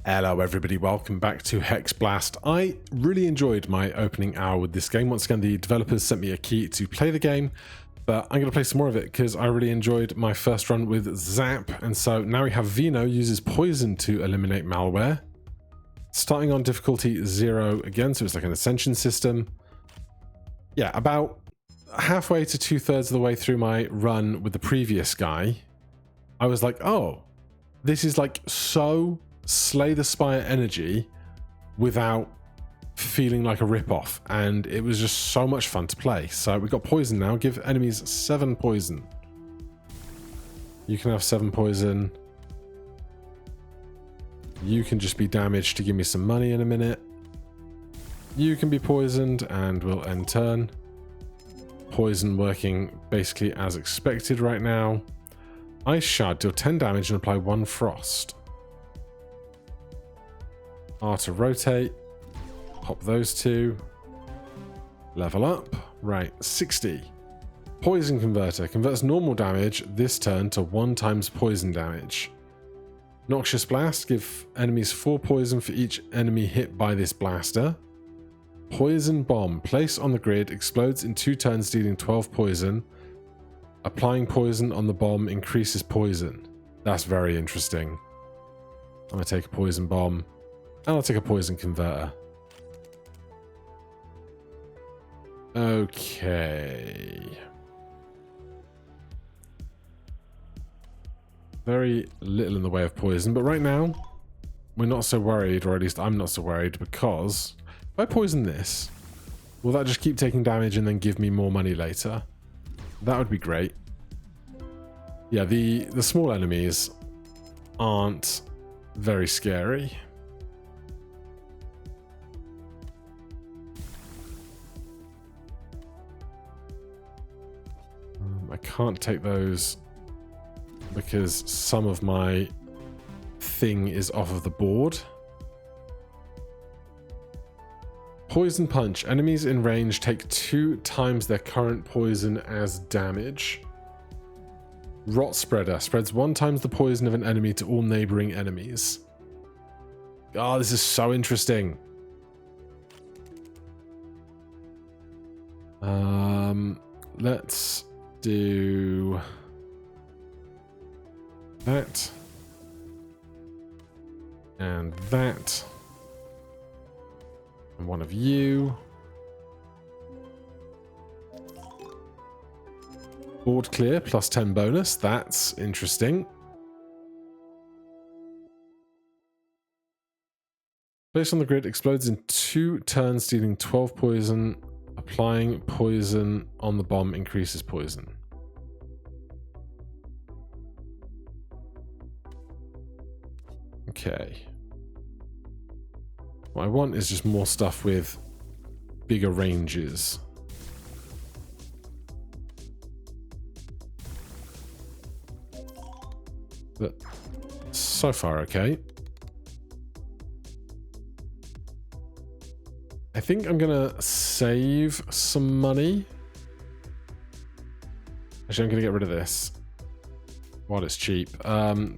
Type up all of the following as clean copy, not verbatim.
Hello everybody, welcome back to Hex Blast. I really enjoyed my opening hour with this game. Once again, the developers sent me a key to play the game, but I'm going to play some more of it because I really enjoyed my first run with Zap. And so now we have Vino uses poison to eliminate malware. Starting on difficulty 0 again, so it's like an ascension system. Yeah, about halfway to 2/3 of the way through my run with the previous guy, I was like, oh, this is like so Slay the Spire energy without feeling like a rip-off, and it was just so much fun to play. So we've got poison now. Give enemies 7 poison. You can have 7 poison. You can just be damaged to give me some money in a minute. You can be poisoned and we'll end turn. Poison working basically as expected right now. Ice Shard, deal 10 damage and apply 1 frost. R to rotate. Pop those 2. Level up. Right, 60. Poison Converter. Converts normal damage this turn to 1 times poison damage. Noxious Blast. Give enemies 4 poison for each enemy hit by this blaster. Poison Bomb. Place on the grid. Explodes in 2 turns, dealing 12 poison. Applying poison on the bomb increases poison. That's very interesting. I'm going to take a Poison Bomb. And I'll take a Poison Converter. Okay. Very little in the way of poison, but right now we're not so worried, or at least I'm not so worried, because if I poison this, will that just keep taking damage and then give me more money later? That would be great. Yeah, the small enemies aren't very scary. I can't take those because some of my thing is off of the board. Poison Punch. Enemies in range take 2 times their current poison as damage. Rot Spreader. Spreads 1 times the poison of an enemy to all neighboring enemies. Oh, this is so interesting. Let's do that and that, and one of you. Board clear plus 10 bonus. That's interesting. Place on the grid, explodes in 2 turns, dealing 12 poison. Applying poison on the bomb increases poison. Okay. What I want is just more stuff with bigger ranges. But so far, okay. I think I'm gonna save some money. Actually, I'm gonna get rid of this while it's cheap.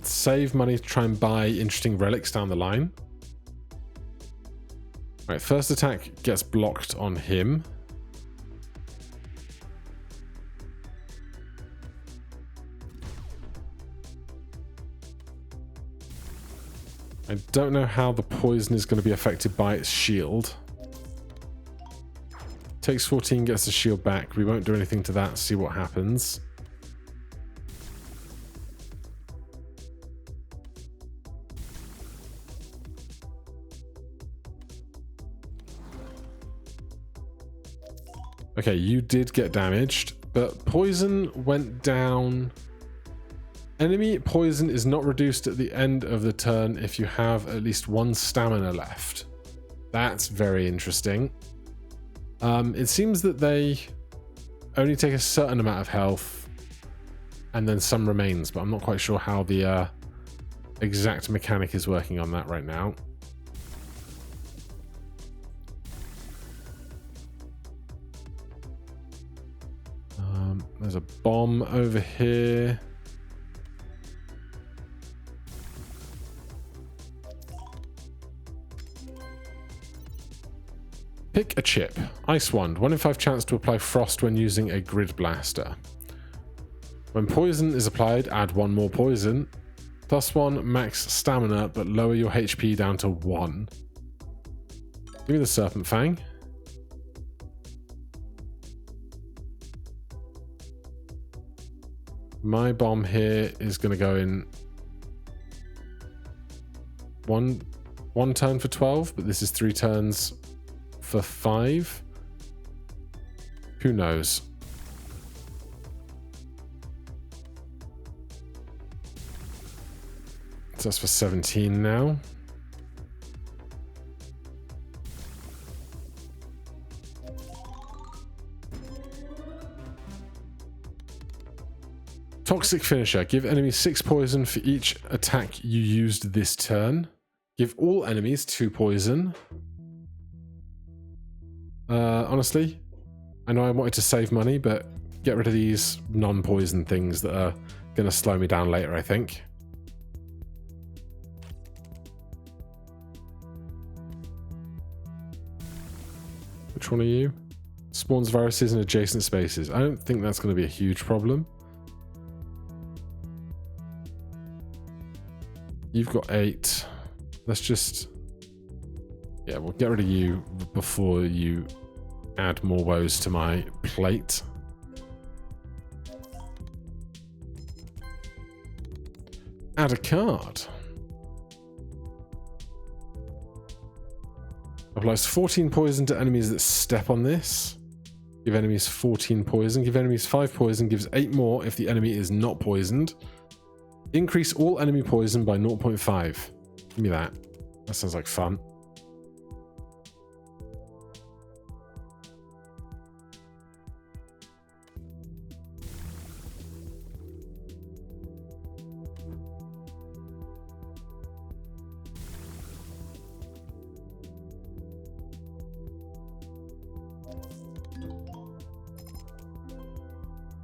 Save money to try and buy interesting relics down the line. Right, first attack gets blocked on him. I don't know how the poison is going to be affected by its shield. Takes 14, gets the shield back. We won't do anything to that. See what happens. Okay, you did get damaged, but poison went down. Enemy poison is not reduced at the end of the turn if you have at least 1 stamina left. That's very interesting. It seems that they only take a certain amount of health and then some remains, but I'm not quite sure how the exact mechanic is working on that right now. There's a bomb over here. Pick a chip. Ice Wand. 1 in 5 chance to apply frost when using a grid blaster. When poison is applied, add 1 more poison. +1 max stamina, but lower your HP down to 1. Give me the Serpent Fang. My bomb here is going to go in one turn for 12, but this is 3 turns for 5. Who knows? So that's for 17 now. Toxic Finisher. Give enemies 6 poison for each attack you used this turn. Give all enemies 2 poison. Honestly, I know I wanted to save money, but get rid of these non-poison things that are going to slow me down later, I think. Which one are you? Spawns viruses in adjacent spaces. I don't think that's going to be a huge problem. You've got 8. Let's just... yeah, we'll get rid of you before you add more woes to my plate. Add a card. Applies 14 poison to enemies that step on this. Give enemies 14 poison. Give enemies 5 poison. Gives 8 more if the enemy is not poisoned. Increase all enemy poison by 0.5. Give me that. That sounds like fun.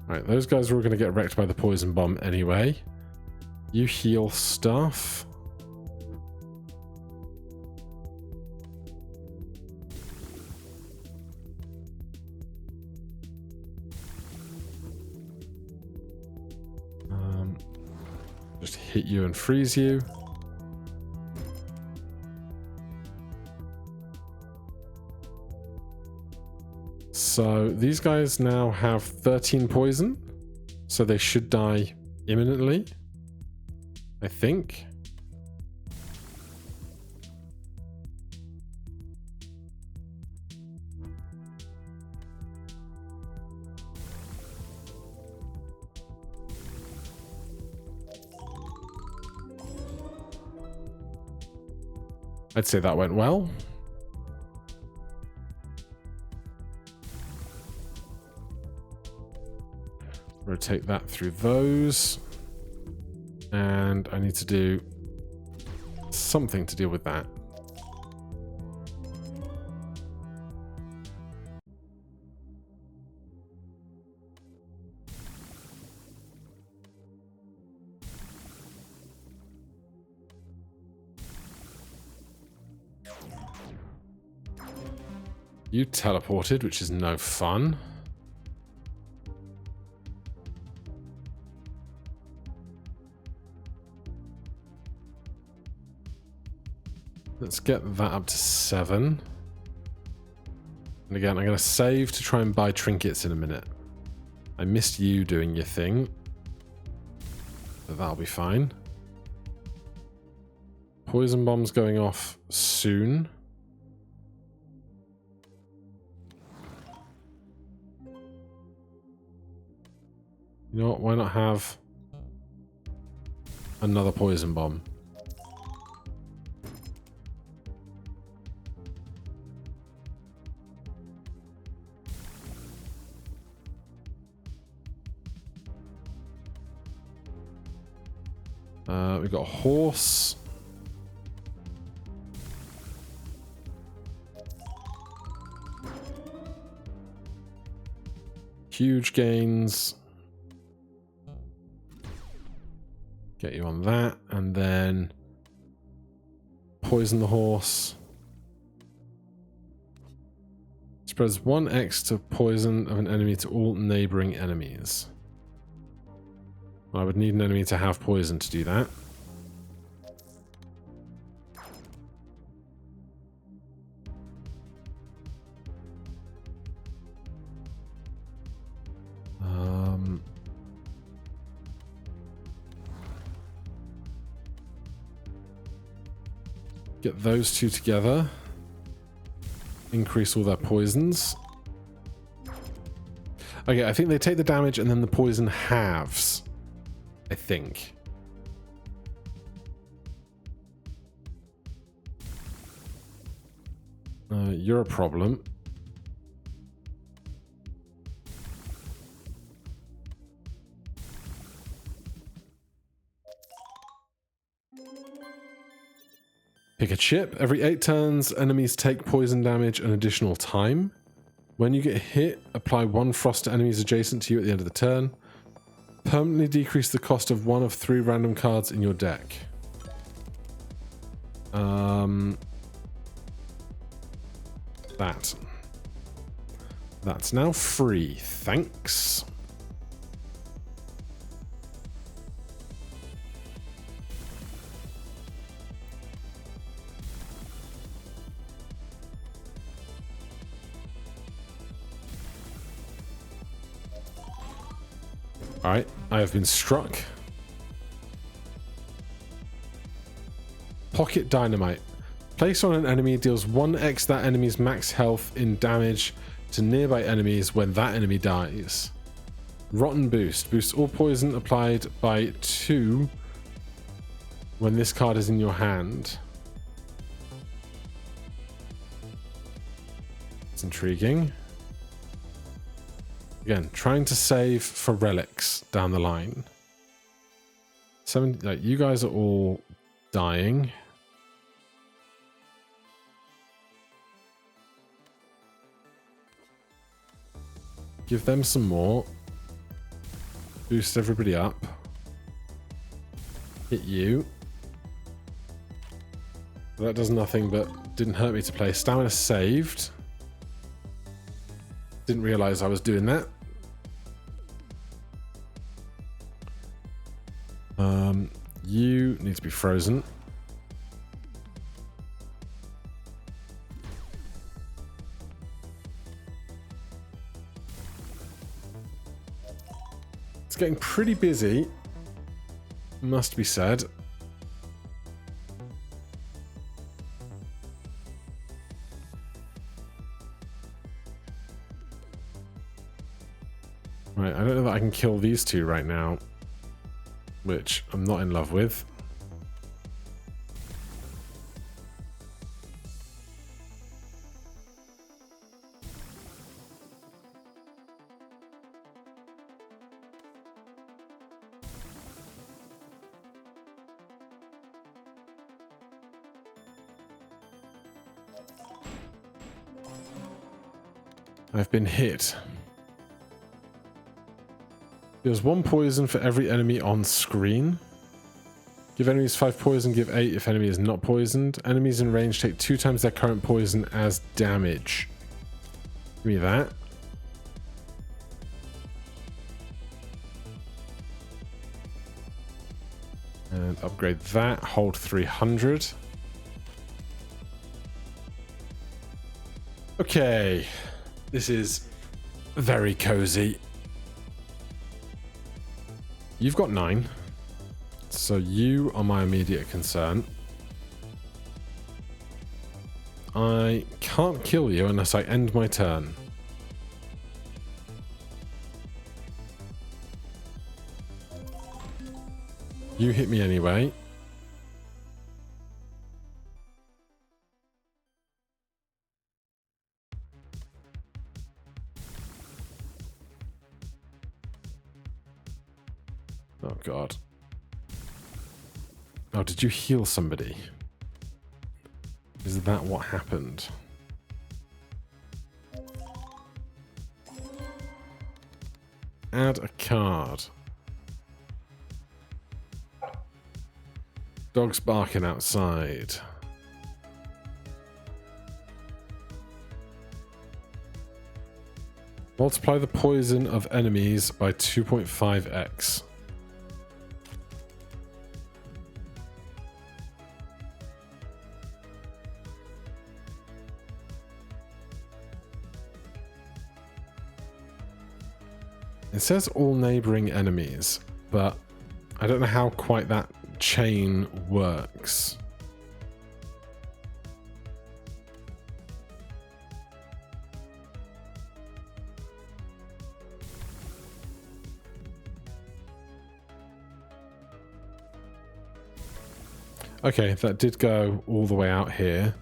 Alright, those guys are all going to get wrecked by the poison bomb anyway. You heal stuff. Just hit you and freeze you. So these guys now have 13 poison, so they should die imminently, I think. I'd say that went well. Rotate that through those. And I need to do something to deal with that. You teleported, which is no fun. Let's get that up to 7. And again, I'm going to save to try and buy trinkets in a minute. I missed you doing your thing, but that'll be fine. Poison bomb's going off soon. You know what, why not have another poison bomb? We've got a horse. Huge gains. Get you on that, and then poison the horse. Spreads 1x to poison of an enemy to all neighboring enemies. Well, I would need an enemy to have poison to do that. Get those two together. Increase all their poisons. Okay, I think they take the damage and then the poison halves. I think. You're a problem. Pick a chip. Every 8 turns, enemies take poison damage an additional time. When you get hit, apply 1 frost to enemies adjacent to you at the end of the turn. Permanently decrease the cost of 1 of 3 random cards in your deck. That's now free. Thanks. Alright, I have been struck. Pocket Dynamite. Placed on an enemy deals 1x that enemy's max health in damage to nearby enemies when that enemy dies. Rotten Boost. Boosts all poison applied by 2 when this card is in your hand. It's intriguing. Again, trying to save for relics down the line. You guys are all dying. Give them some more. Boost everybody up. Hit you. That does nothing, but didn't hurt me to play. Stamina saved. Didn't realize I was doing that. You need to be frozen. It's getting pretty busy, must be said. Right, I don't know that I can kill these two right now, which I'm not in love with. I've been hit. Deals 1 poison for every enemy on screen. Give enemies 5 poison, give 8 if enemy is not poisoned. Enemies in range take 2 times their current poison as damage. Give me that. And upgrade that. Hold 300. Okay. This is very cozy. You've got 9. So you are my immediate concern. I can't kill you unless I end my turn. You hit me anyway. Oh god. Oh, did you heal somebody? Is that what happened? Add a card. Dog's barking outside. Multiply the poison of enemies by 2.5x. It says all neighboring enemies, but I don't know how quite that chain works. Okay, that did go all the way out here.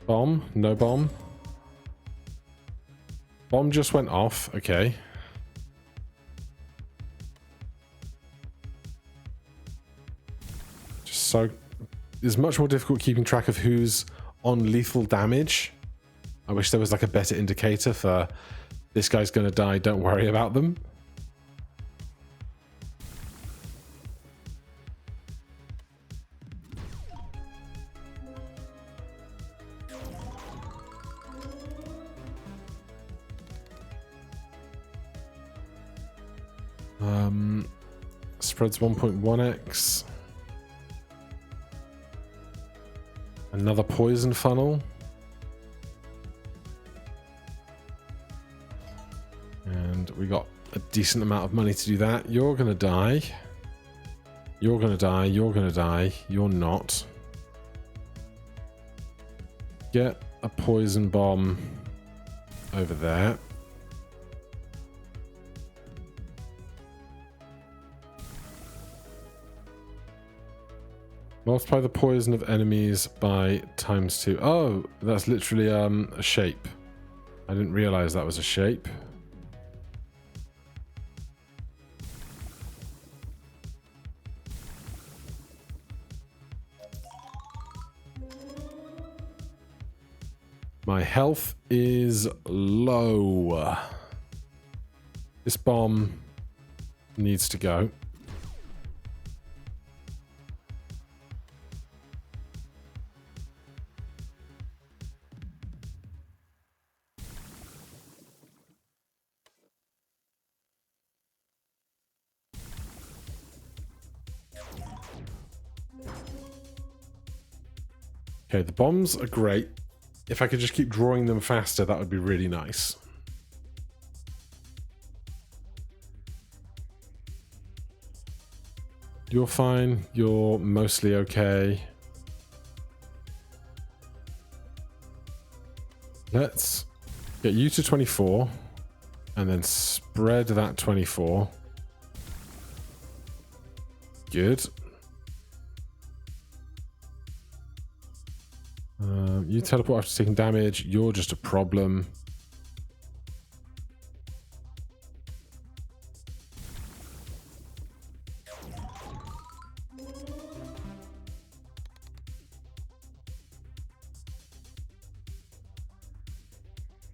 Bomb? No bomb? Bomb just went off. Okay. Just so... It's much more difficult keeping track of who's on lethal damage. I wish there was like a better indicator for this guy's gonna die, don't worry about them. Spreads 1.1x. Another poison funnel. And we got a decent amount of money to do that. You're gonna die. You're gonna die. You're gonna die. You're not. Get a poison bomb over there. Multiply the poison of enemies by ×2. Oh, that's literally a shape. I didn't realize that was a shape. My health is low. This bomb needs to go. Okay, the bombs are great. If I could just keep drawing them faster, that would be really nice. You're fine. You're mostly okay. Let's get you to 24 and then spread that 24. Good. You teleport after taking damage. You're just a problem.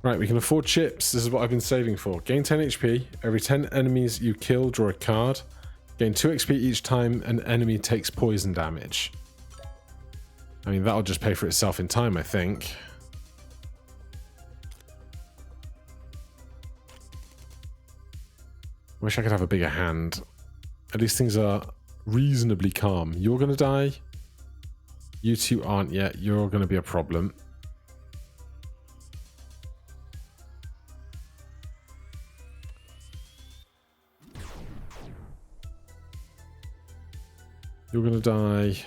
Right, we can afford chips. This is what I've been saving for. Gain 10 HP. Every 10 enemies you kill, draw a card. Gain 2 XP each time an enemy takes poison damage. I mean, that'll just pay for itself in time, I think. Wish I could have a bigger hand. At least things are reasonably calm. You're going to die. You two aren't yet. You're going to be a problem. You're going to die.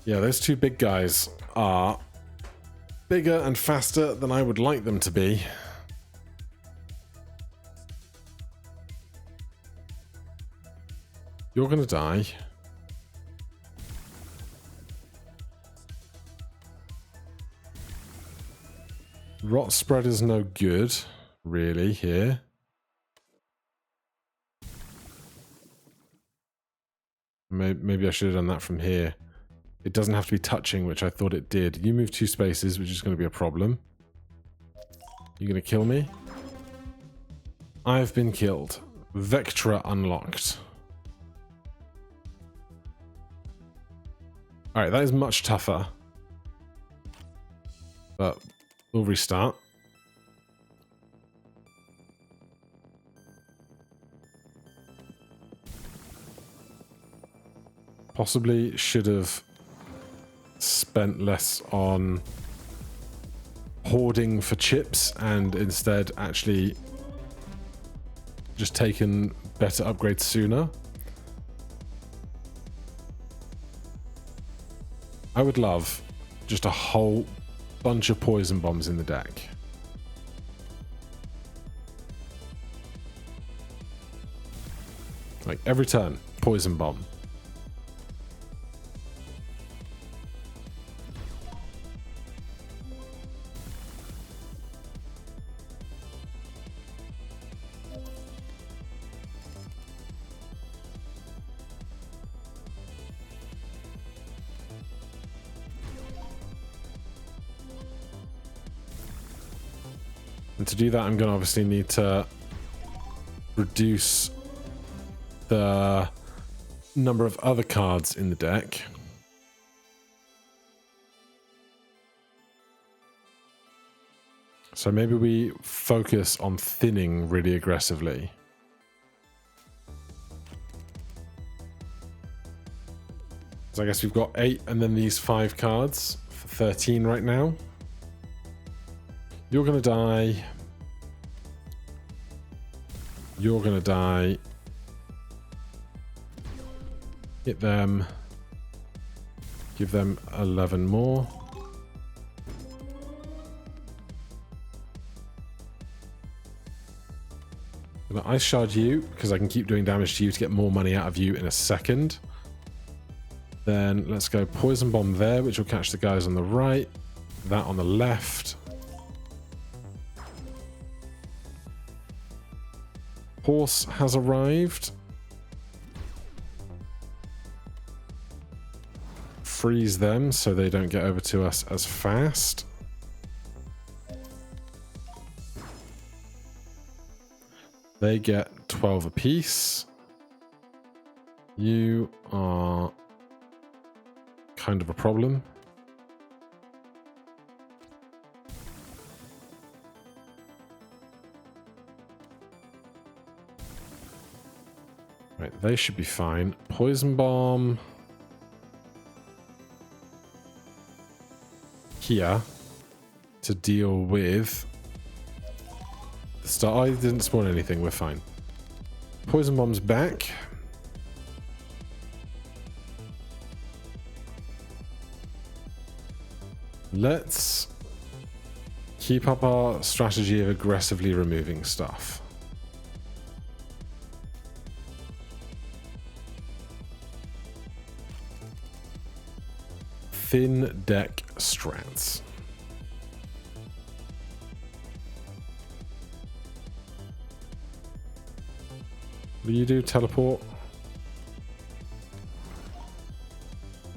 Yeah, those two big guys are bigger and faster than I would like them to be. You're gonna die. Rot spread is no good, really, here. Maybe I should have done that from here. It doesn't have to be touching, which I thought it did. You move 2 spaces, which is going to be a problem. You going to kill me? I've been killed. Vectra unlocked. Alright, that is much tougher. But we'll restart. Possibly should have spent less on hoarding for chips and instead actually just taken better upgrades sooner. I would love just a whole bunch of poison bombs in the deck. Like every turn, poison bomb. And to do that, I'm going to obviously need to reduce the number of other cards in the deck. So maybe we focus on thinning really aggressively. So I guess we've got 8 and then these 5 cards for 13 right now. You're going to die. You're going to die. Hit them. Give them 11 more. I'm going to ice shard you because I can keep doing damage to you to get more money out of you in a second. Then let's go poison bomb there, which will catch the guys on the right. That on the left. Horse has arrived. Freeze them so they don't get over to us as fast. They get 12 apiece. You are kind of a problem. Right, they should be fine. Poison bomb here to deal with the start. I didn't spawn anything, we're fine. Poison bomb's back. Let's keep up our strategy of aggressively removing stuff. Thin deck strats. What do you do? Teleport?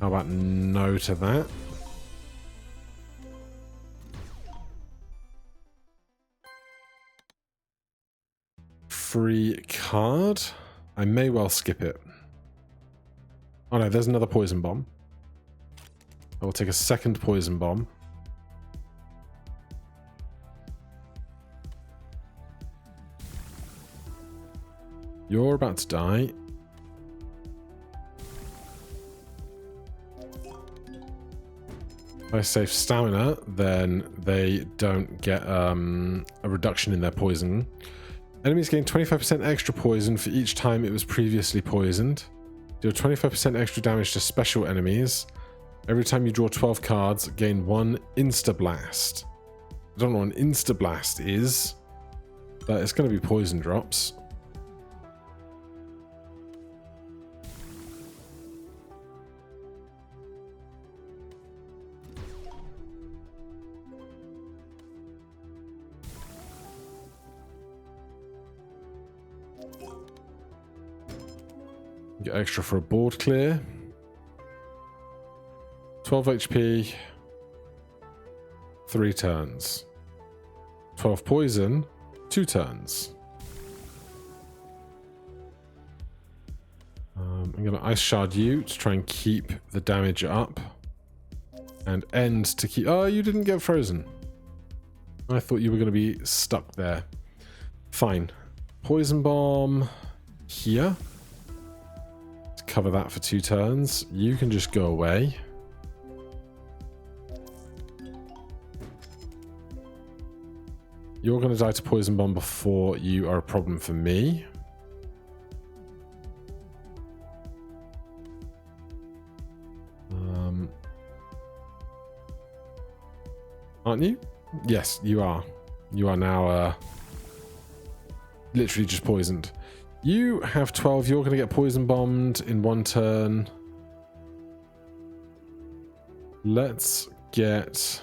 How about no to that? Free card. I may well skip it. Oh no, there's another poison bomb. I will take a second poison bomb. You're about to die. If I save stamina, then they don't get a reduction in their poison. Enemies gain 25% extra poison for each time it was previously poisoned. Deal 25% extra damage to special enemies. Every time you draw 12 cards, gain 1 Insta-Blast. I don't know what an Insta-Blast is, but it's going to be poison drops. Get extra for a board clear. 12 HP, 3 turns. 12 poison, 2 turns. I'm going to Ice Shard you to try and keep the damage up. And End to keep... Oh, you didn't get frozen. I thought you were going to be stuck there. Fine. Poison Bomb here. To cover that for 2 turns. You can just go away. You're going to die to Poison Bomb before you are a problem for me. Aren't you? Yes, you are. You are now literally just poisoned. You have 12. You're going to get poison bombed in 1 turn. Let's get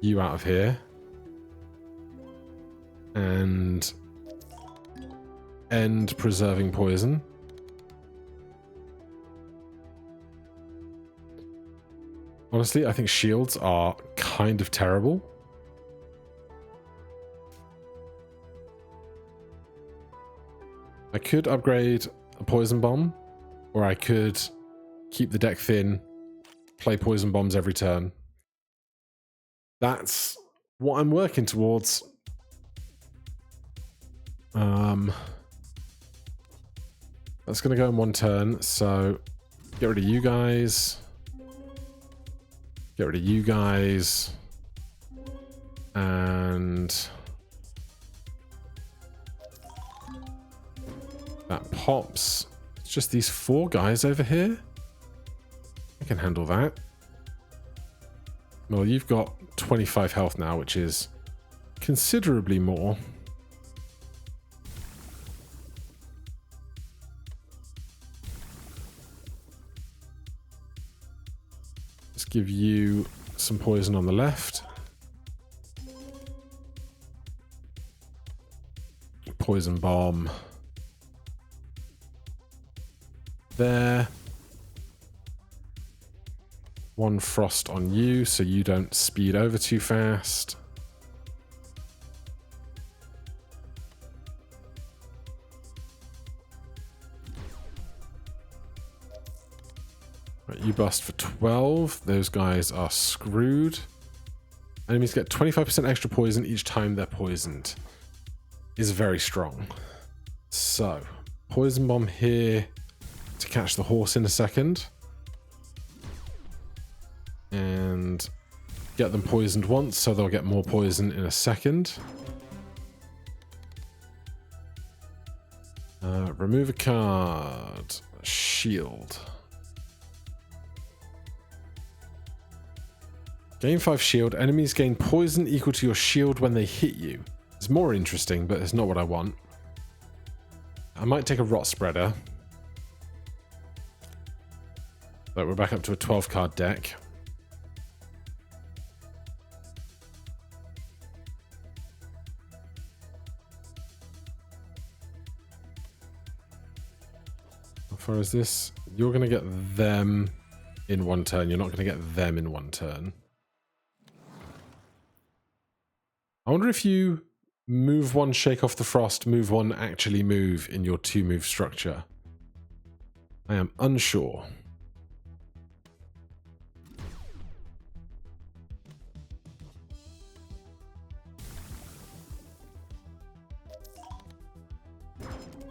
you out of here. And end preserving poison. Honestly, I think shields are kind of terrible. I could upgrade a poison bomb, or I could keep the deck thin, play poison bombs every turn. That's what I'm working towards. That's going to go in 1 turn, so get rid of you guys. Get rid of you guys. And that pops. It's just these 4 guys over here. I can handle that. Well, you've got 25 health now, which is considerably more. Let's give you some poison on the left. Poison bomb. There. 1 frost on you so you don't speed over too fast. Right, you bust for 12. Those guys are screwed. Enemies get 25% extra poison each time they're poisoned. Is very strong. So, poison bomb here to catch the horse in a second. And get them poisoned once, so they'll get more poison in a second. Remove a card. Shield. Gain 5 shield. Enemies gain poison equal to your shield when they hit you. It's more interesting, but it's not what I want. I might take a rot spreader. But we're back up to a 12 card deck. How far is this? You're going to get them in 1 turn. You're not going to get them in 1 turn. I wonder if you move 1, shake off the frost, move 1, actually move in your 2-move structure. I am unsure.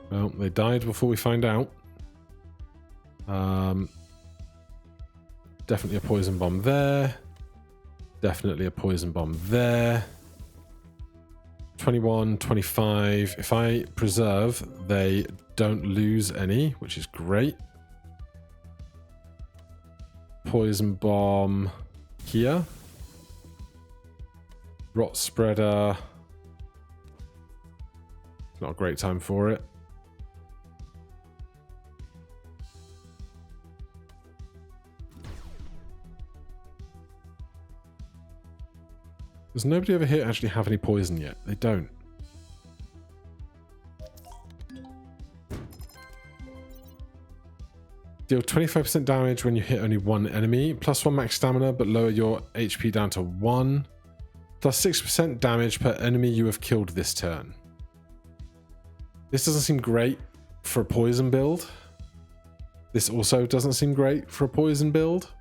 Well, they died before we find out. Definitely a poison bomb there. Definitely a poison bomb there. 21, 25. If I preserve, they don't lose any, which is great. Poison bomb here. Rot spreader. Not a great time for it. Does nobody over here actually have any poison yet? They don't. Deal 25% damage when you hit only one enemy. Plus 1 max stamina, but lower your HP down to 1. Plus 6% damage per enemy you have killed this turn. This doesn't seem great for a poison build. This also doesn't seem great for a poison build.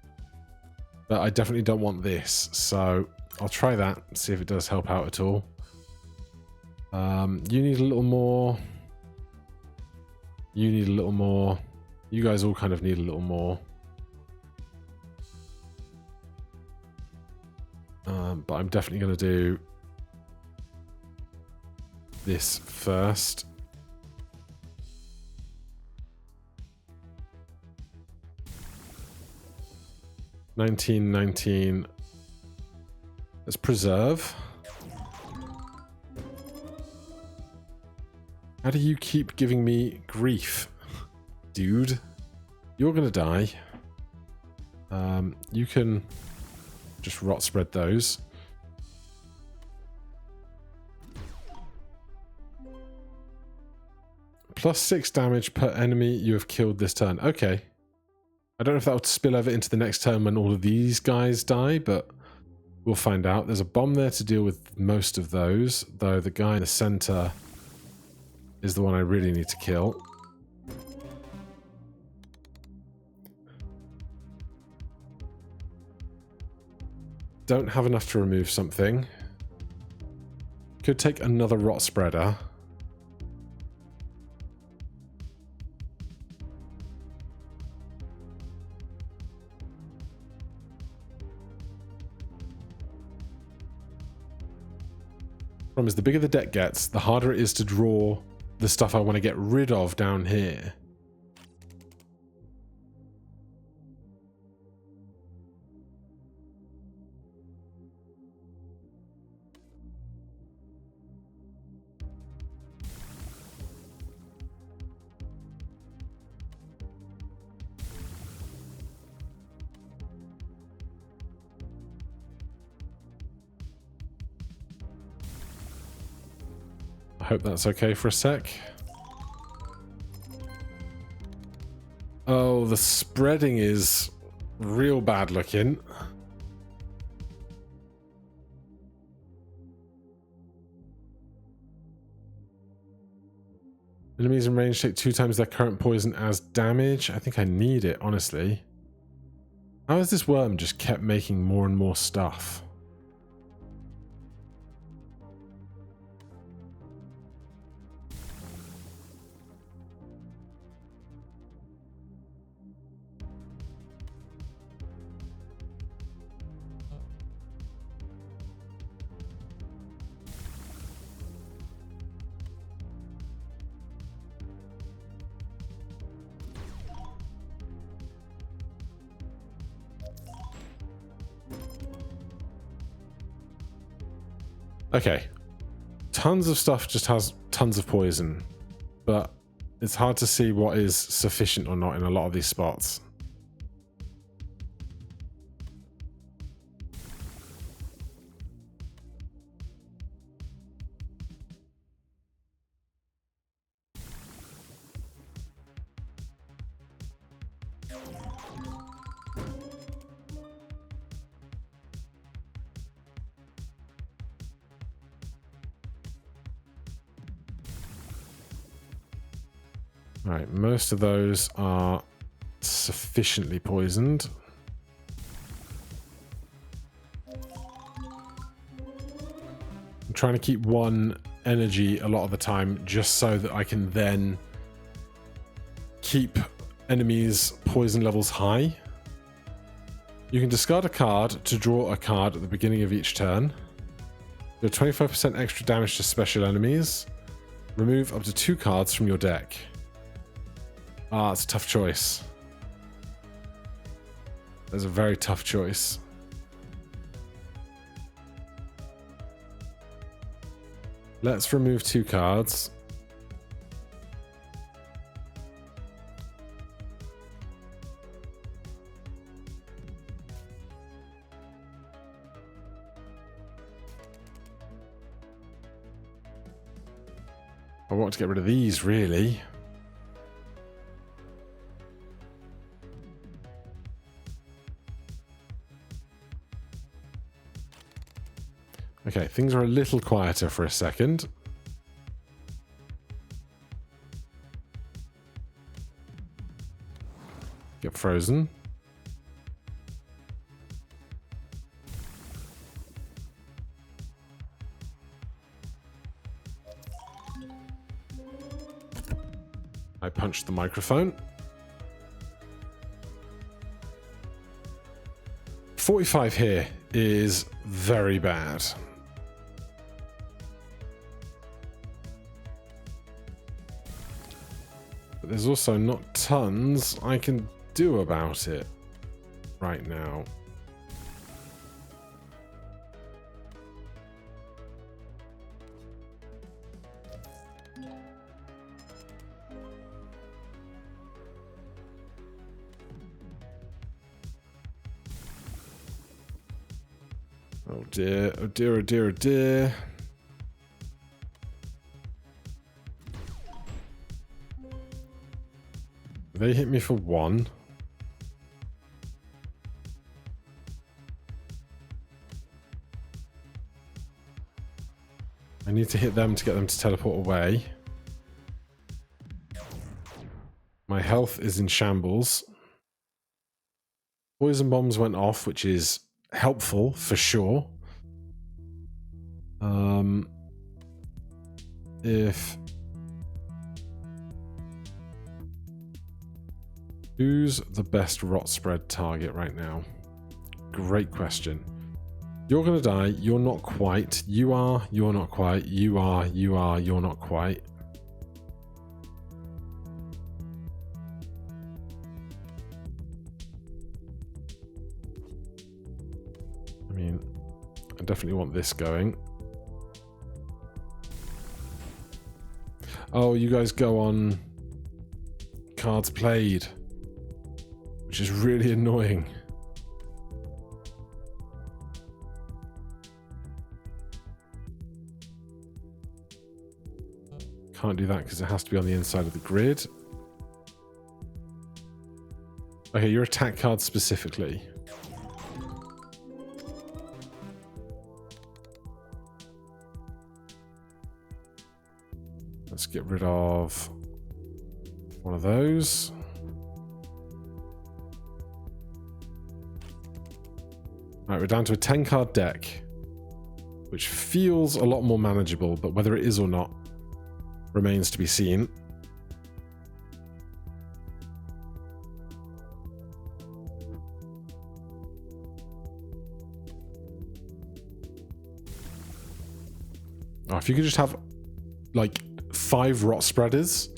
But I definitely don't want this. So I'll try that, see if it does help out at all. You need a little more. You need a little more. You guys all kind of need a little more. But I'm definitely going to do this first. $19.19. Let's preserve. How do you keep giving me grief? Dude, you're gonna die. You can just rot spread those. Plus 6 damage per enemy you have killed this turn. Okay. I don't know if that would spill over into the next turn when all of these guys die, but we'll find out. There's a bomb there to deal with most of those, though the guy in the center is the one I really need to kill. Don't have enough to remove something. Could take another rot spreader. Problem is, the bigger the deck gets, the harder it is to draw the stuff I want to get rid of down here. I hope that's okay for a sec. Oh, the spreading is real bad looking. Enemies in range take 2 times their current poison as damage. I think I need it, honestly. How has this worm just kept making more and more stuff? Okay. Tons of stuff just has tons of poison, but it's hard to see what is sufficient or not in a lot of these spots. Right, most of those are sufficiently poisoned. I'm trying to keep 1 energy a lot of the time just so that I can then keep enemies' poison levels high. You can discard a card to draw a card at the beginning of each turn. Do 25% extra damage to special enemies. Remove up to 2 cards from your deck. Ah, it's a tough choice. That's a very tough choice. Let's remove 2 cards. I want to get rid of these, really. Okay, things are a little quieter for a second. Get frozen. I punched the microphone. 45 here is very bad. But there's also not tons I can do about it right now. Oh dear, oh dear, oh dear, oh dear. They hit me for 1. I need to hit them to get them to teleport away. My health is in shambles. Poison bombs went off, which is helpful for sure. Who's the best rot spread target right now? Great question. You're gonna die. You're not quite. You are. You're not quite. You are. You are. You're not quite. I mean, I definitely want this going. Oh, you guys go on cards played, which is really annoying. Can't do that because it has to be on the inside of the grid. Okay, your attack cards specifically. Let's get rid of one of those. Alright, we're down to a 10-card deck, which feels a lot more manageable, but whether it is or not remains to be seen. Oh, if you could just have like 5 rot spreaders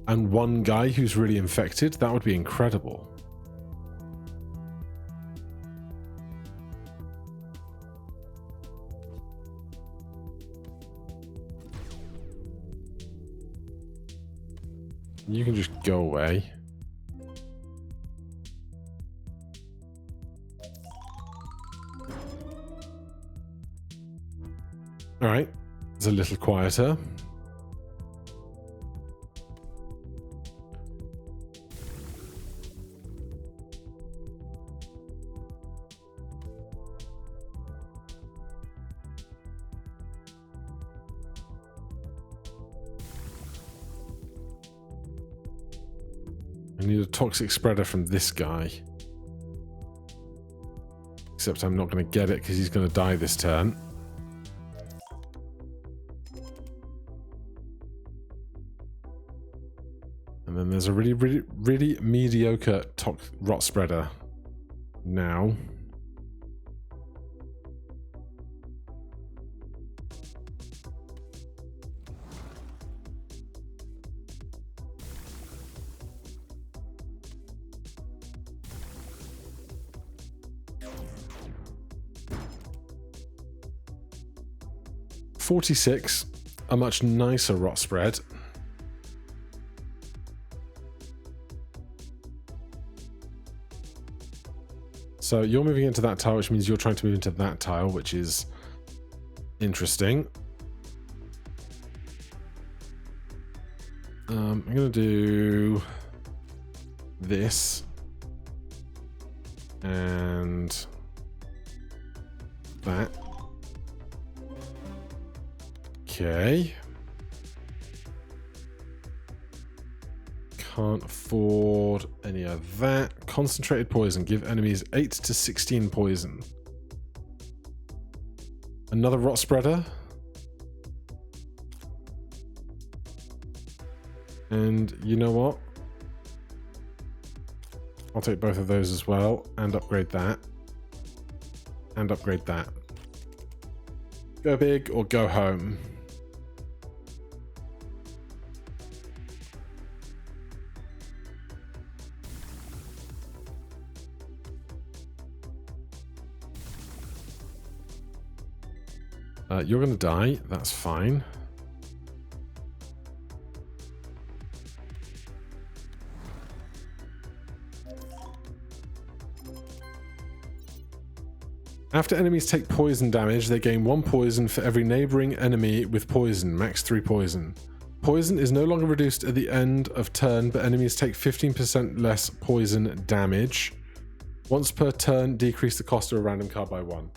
and 1 guy who's really infected, that would be incredible. You can just go away. All right, it's a little quieter. I need a toxic spreader from this guy. Except I'm not going to get it because he's going to die this turn. And then there's a really mediocre rot spreader now. $46, a much nicer rot spread. So you're moving into that tile, which means you're trying to move into that tile, which is interesting. I'm going to do this and that. Okay. Can't afford any of that. Concentrated poison. Give enemies 8 to 16 poison. Another rot spreader. And you know what? I'll take both of those as well and upgrade that. And upgrade that. Go big or go home. You're going to die. That's fine. After enemies take poison damage, they gain 1 poison for every neighboring enemy with poison, max 3 poison. Poison is no longer reduced at the end of turn, but enemies take 15% less poison damage. Once per turn, decrease the cost of a random card by 1.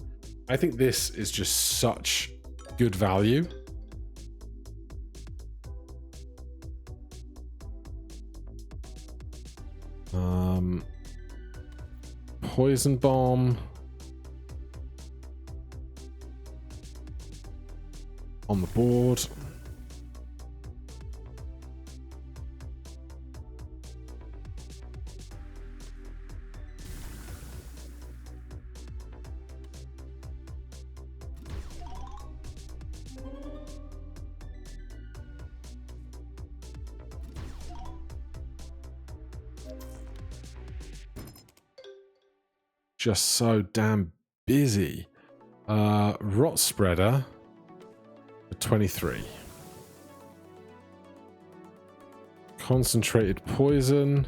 I think this is just such good value. Poison bomb. On the board. Just so damn busy. Rot spreader for 23. Concentrated poison.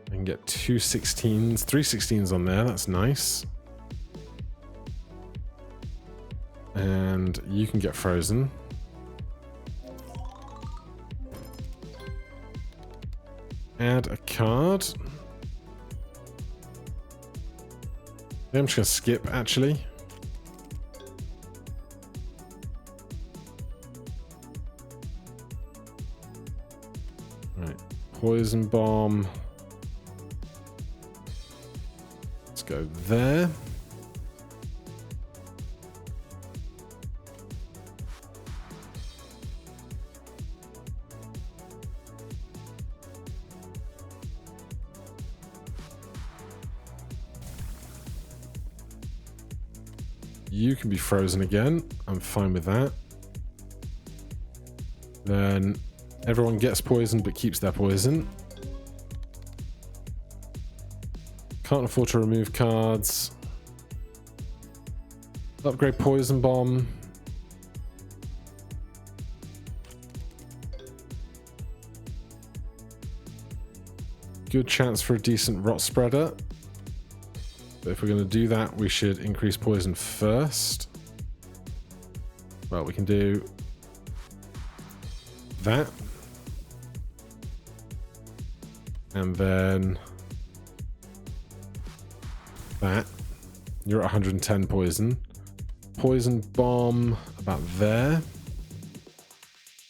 I can get 2 16s, 3 16s on there. That's nice. And you can get frozen. Add a card. I'm just going to skip, actually. Right. Poison bomb. Let's go there. You can be frozen again. I'm fine with that. Then everyone gets poisoned but keeps their poison. Can't afford to remove cards. Upgrade poison bomb. Good chance for a decent rot spreader. But if we're going to do that, we should increase poison first. Well, we can do that. And then that. You're at 110 poison. Poison bomb about there.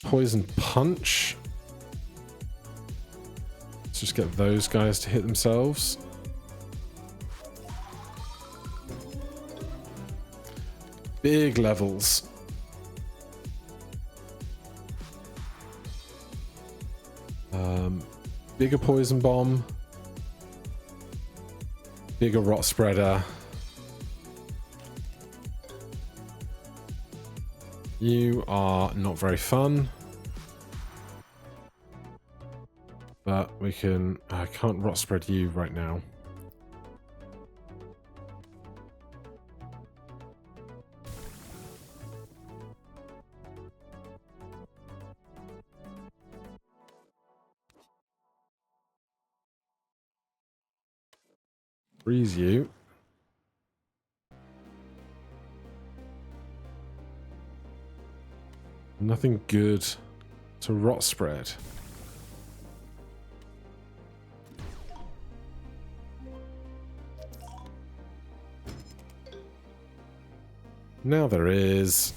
Poison punch. Let's just get those guys to hit themselves. Big levels. Bigger poison bomb. Bigger rot spreader. You are not very fun. But we can... I can't rot spread you right now. Freeze you. Nothing good to rot spread. Now there is.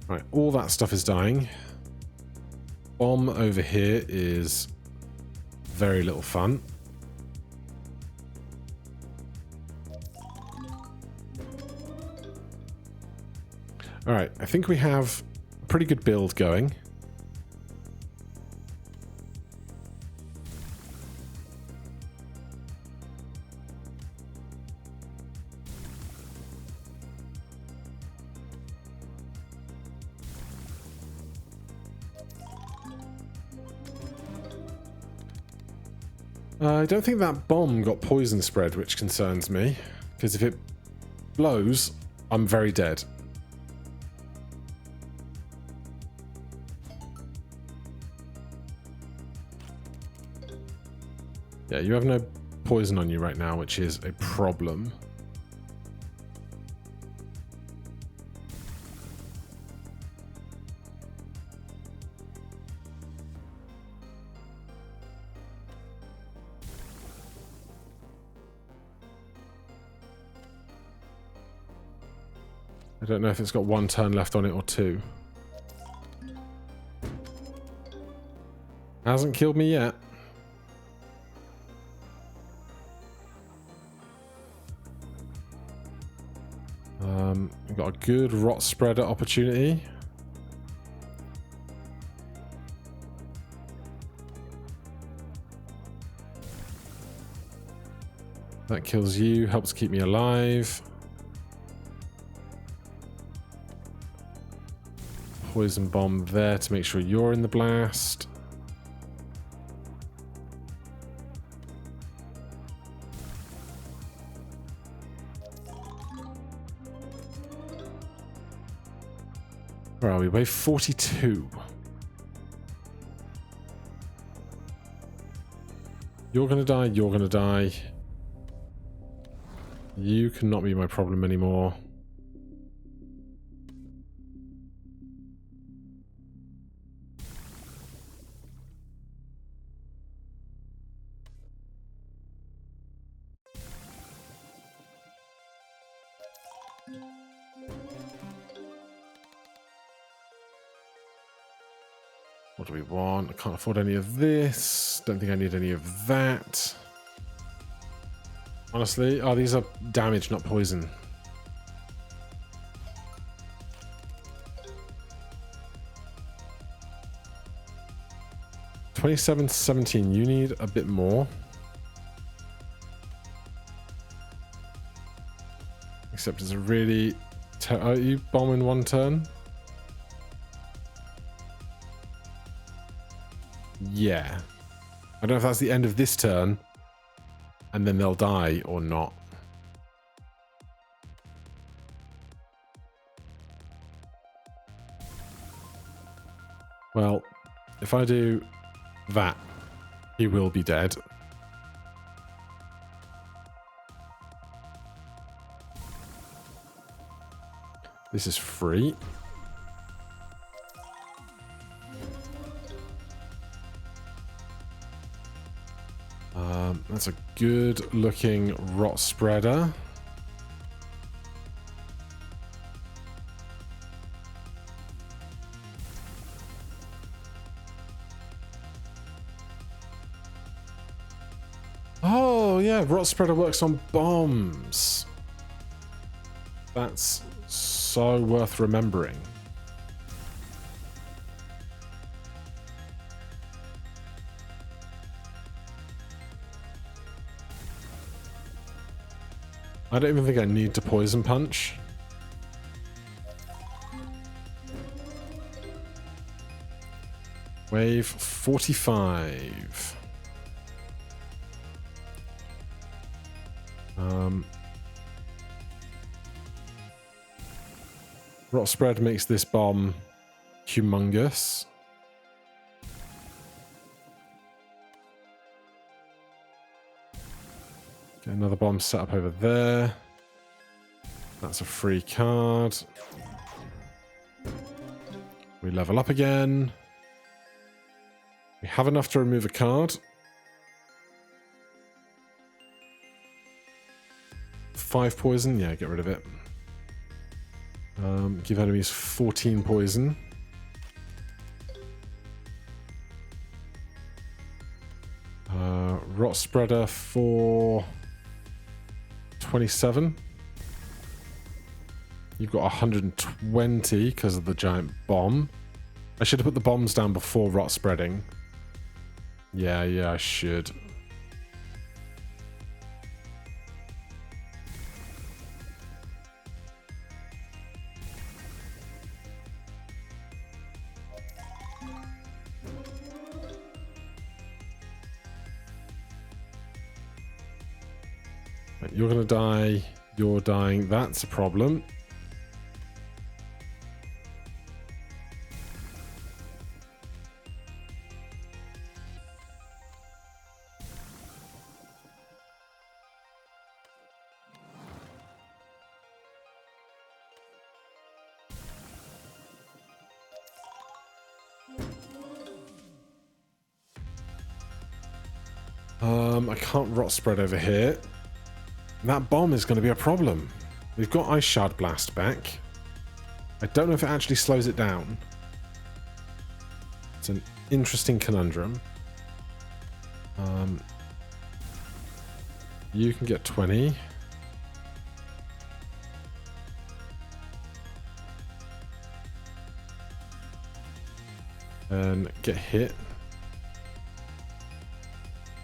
Right, all that stuff is dying. Bomb over here is very little fun. Alright, I think we have a pretty good build going. I don't think that bomb got poison spread, which concerns me, because if it blows, I'm very dead. Yeah, you have no poison on you right now, which is a problem. I don't know if it's got one turn left on it or two. Hasn't killed me yet. We've got a good rot spreader opportunity. That kills you, helps keep me alive. Poison bomb there to make sure you're in the blast. Where are we? Wave 42. You're gonna die, you're gonna die. You cannot be my problem anymore. What do we want? I can't afford any of this. Don't think I need any of that. Honestly, oh, these are damage, not poison. $27.17. You need a bit more. Except it's a really... Oh, you bomb in one turn? Yeah. I don't know if that's the end of this turn, and then they'll die or not. Well, if I do that, he will be dead. This is free. That's a good looking rot spreader. Oh yeah, rot spreader works on bombs. That's so worth remembering. I don't even think I need to poison punch. Wave 45. Rot spread makes this bomb humongous. Get another bomb set up over there. That's a free card. We level up again. We have enough to remove a card. 5 poison. Yeah, get rid of it. Give enemies 14 poison. Rot spreader for 27. You've got 120 because of the giant bomb. I should have put the bombs down before rot spreading. Yeah, I should. You're gonna die. You're dying. That's a problem. I can't rot spread over here. That bomb is going to be a problem. We've got Ice Shard Blast back. I don't know if it actually slows it down. It's an interesting conundrum. You can get 20. And get hit.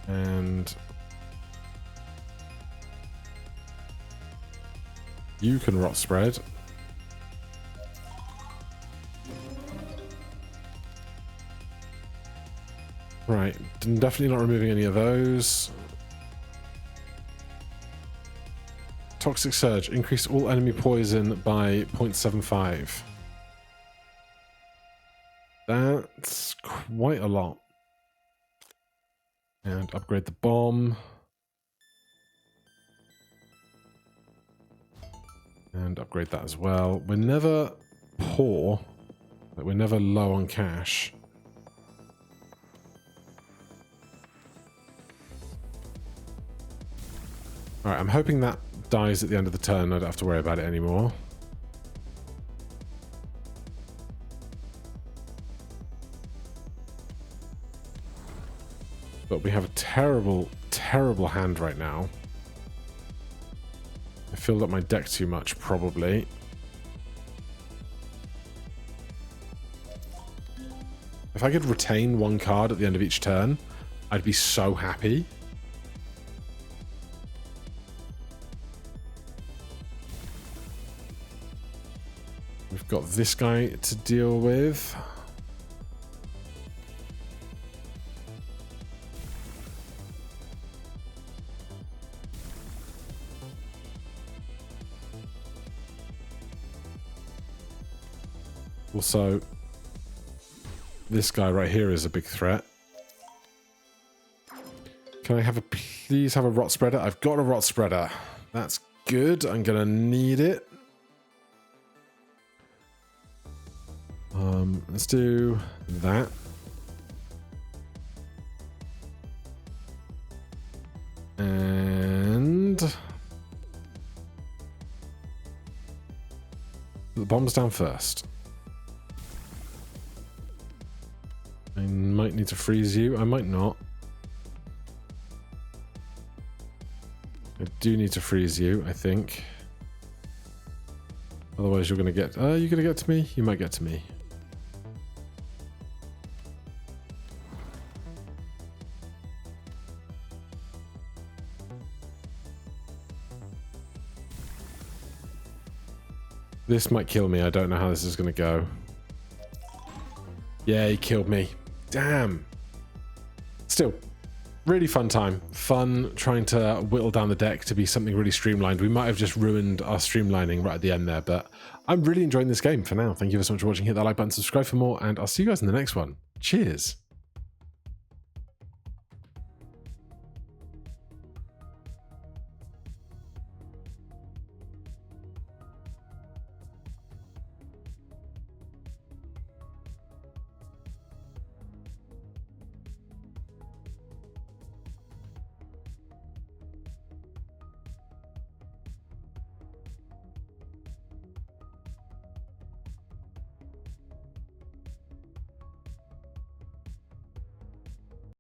And you can rot spread. Right, definitely not removing any of those. Toxic Surge. Increase all enemy poison by 0.75. That's quite a lot. And upgrade the bomb. And upgrade that as well. We're never poor. We're never low on cash. Alright, I'm hoping that dies at the end of the turn. I don't have to worry about it anymore. But we have a terrible, terrible hand right now. I filled up my deck too much, probably. If I could retain one card at the end of each turn, I'd be so happy. We've got this guy to deal with. Also, this guy right here is a big threat. Can I please have a rot spreader? I've got a rot spreader. That's good. I'm gonna need it. Let's do that. And the bomb's down first. I might need to freeze you. I might not. I do need to freeze you, I think. Otherwise you're going to get... you're going to get to me? You might get to me. This might kill me. I don't know how this is going to go. Yeah, he killed me. Damn. Still, really fun time. Fun trying to whittle down the deck to be something really streamlined. We might have just ruined our streamlining right at the end there, but I'm really enjoying this game for now. Thank you so much for watching. Hit that like button, subscribe for more, and I'll see you guys in the next one. Cheers.